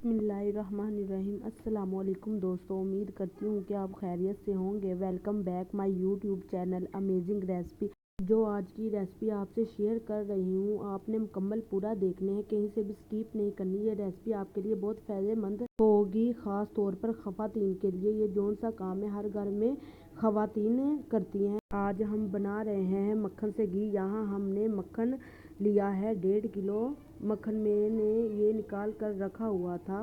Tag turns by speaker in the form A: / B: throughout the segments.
A: बिस्मिल्लाहिर्रहमानिर्रहीम। अस्सलामुअलैकुम दोस्तों, उम्मीद करती हूँ कि आप खैरियत से होंगे। Welcome back my YouTube channel amazing recipe. जो आज की रेसिपी आपसे शेयर कर रही हूँ, आपने मुकम्मल पूरा देखने हैं, कहीं से भी स्किप नहीं करनी। ये रेसिपी आपके लिए बहुत फ़ायदेमंद होगी, ख़ास तौर पर ख़वातीन के लिए। ये जौन सा काम है हर घर में ख़वातीन करती हैं। आज हम बना रहे हैं मक्खन से घी। यहाँ हमने मक्खन लिया है 1.5 किलो। मक्खन मैंने ये निकाल कर रखा हुआ था।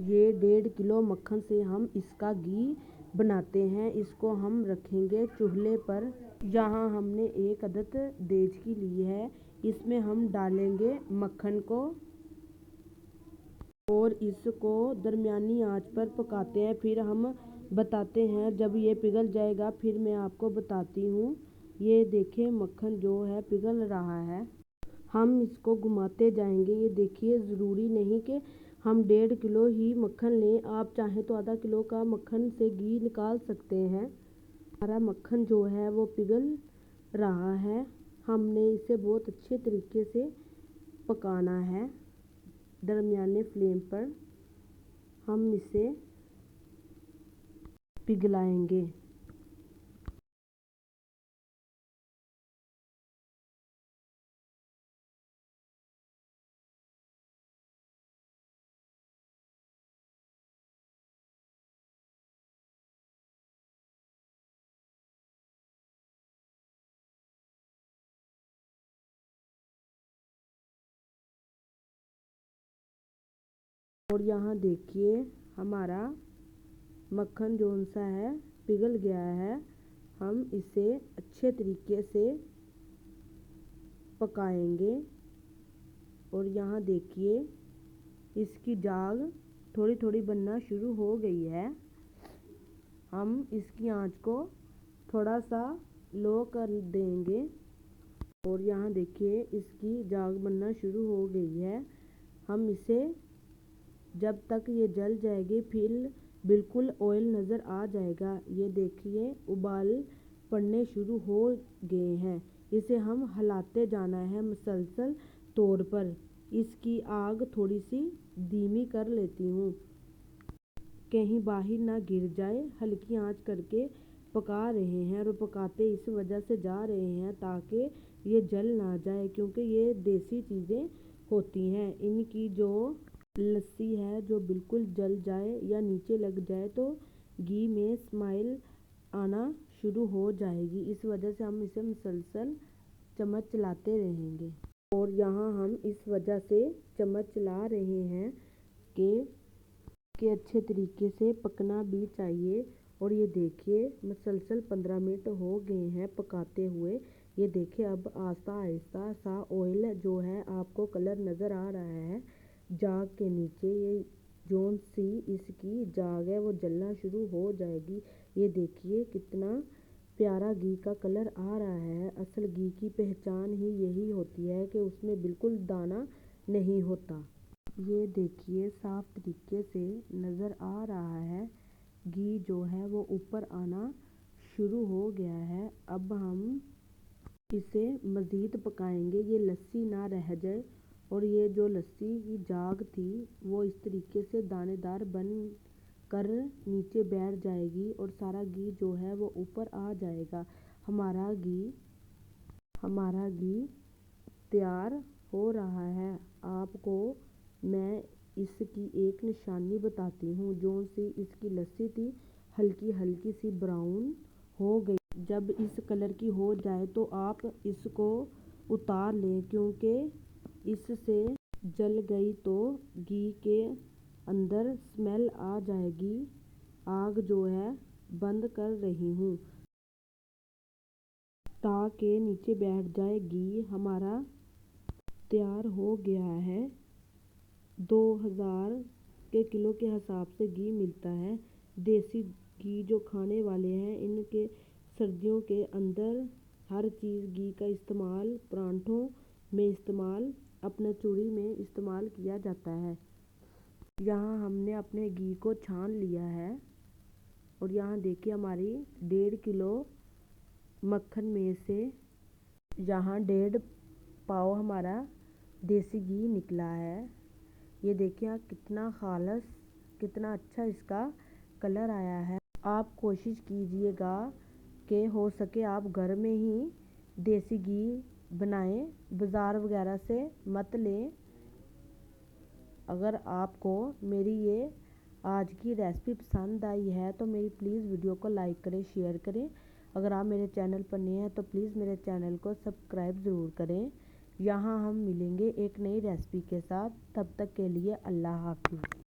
A: ये 1.5 किलो मक्खन से हम इसका घी बनाते हैं। इसको हम रखेंगे चूल्हे पर। यहाँ हमने 1 अदद देचकी ली है। इसमें हम डालेंगे मक्खन को और इसको दरमियानी आंच पर पकाते हैं। फिर हम बताते हैं जब ये पिघल जाएगा, फिर मैं आपको बताती हूँ। ये देखें, मक्खन जो है पिघल रहा है। हम इसको घुमाते जाएंगे। ये देखिए, ज़रूरी नहीं कि हम 1.5 किलो ही मक्खन लें, आप चाहें तो आधा किलो का मक्खन से घी निकाल सकते हैं। हमारा मक्खन जो है वो पिघल रहा है। हमने इसे बहुत अच्छे तरीके से पकाना है। दरमियाने फ्लेम पर हम इसे पिघलाएंगे। और यहाँ देखिए, हमारा मक्खन जौन सा है पिघल गया है। हम इसे अच्छे तरीके से पकाएंगे। और यहाँ देखिए, इसकी जाग थोड़ी थोड़ी बनना शुरू हो गई है। हम इसकी आंच को थोड़ा सा लो कर देंगे। और यहाँ देखिए, इसकी जाग बनना शुरू हो गई है। हम इसे जब तक ये जल जाएगी, फिर बिल्कुल ऑयल नज़र आ जाएगा। ये देखिए, उबाल पड़ने शुरू हो गए हैं। इसे हम हिलाते जाना है मुसलसल तौर पर। इसकी आग थोड़ी सी धीमी कर लेती हूँ, कहीं बाहर ना गिर जाए। हल्की आंच करके पका रहे हैं और पकाते इस वजह से जा रहे हैं ताकि ये जल ना जाए, क्योंकि ये देसी चीज़ें होती हैं। इनकी जो लस्सी है जो बिल्कुल जल जाए या नीचे लग जाए तो घी में स्माइल आना शुरू हो जाएगी। इस वजह से हम इसे मुसलसल चम्मच चलाते रहेंगे। और यहाँ हम इस वजह से चम्मच चला रहे हैं कि अच्छे तरीके से पकना भी चाहिए। और ये देखिए, मुसलसल 15 मिनट हो गए हैं पकाते हुए। ये देखिए, अब आहिस्ता आहिस्ता सा ऑयल जो है आपको कलर नज़र आ रहा है जाग के नीचे। ये जौन सी इसकी जाग है वो जलना शुरू हो जाएगी। ये देखिए, कितना प्यारा घी का कलर आ रहा है। असल घी की पहचान ही यही होती है कि उसमें बिल्कुल दाना नहीं होता। ये देखिए, साफ तरीके से नज़र आ रहा है। घी जो है वो ऊपर आना शुरू हो गया है। अब हम इसे मज़ीद पकाएंगे, ये लस्सी ना रह जाए। और ये जो लस्सी की जाग थी वो इस तरीके से दानेदार बन कर नीचे बैठ जाएगी और सारा घी जो है वो ऊपर आ जाएगा। हमारा घी तैयार हो रहा है। आपको मैं इसकी एक निशानी बताती हूँ। जो सी इसकी लस्सी थी हल्की हल्की सी ब्राउन हो गई। जब इस कलर की हो जाए तो आप इसको उतार लें, क्योंकि इससे जल गई तो घी के अंदर स्मेल आ जाएगी। आग जो है बंद कर रही हूँ ताकि नीचे बैठ जाए। घी हमारा तैयार हो गया है। 2000 के किलो के हिसाब से घी मिलता है। देसी घी जो खाने वाले हैं, इनके सर्दियों के अंदर हर चीज़ घी का इस्तेमाल, परांठों में इस्तेमाल, अपने चूड़ी में इस्तेमाल किया जाता है। यहाँ हमने अपने घी को छान लिया है। और यहाँ देखिए, हमारी 1.5 किलो मक्खन में से यहाँ 1.5 पाव हमारा देसी घी निकला है। ये देखिए आप कितना खालस, कितना अच्छा इसका कलर आया है। आप कोशिश कीजिएगा कि हो सके आप घर में ही देसी घी बनाएं, बाज़ार वगैरह से मत लें। अगर आपको मेरी ये आज की रेसिपी पसंद आई है तो मेरी प्लीज़ वीडियो को लाइक करें, शेयर करें। अगर आप मेरे चैनल पर नए हैं तो प्लीज़ मेरे चैनल को सब्सक्राइब ज़रूर करें। यहाँ हम मिलेंगे एक नई रेसिपी के साथ, तब तक के लिए अल्लाह हाफ़िज़।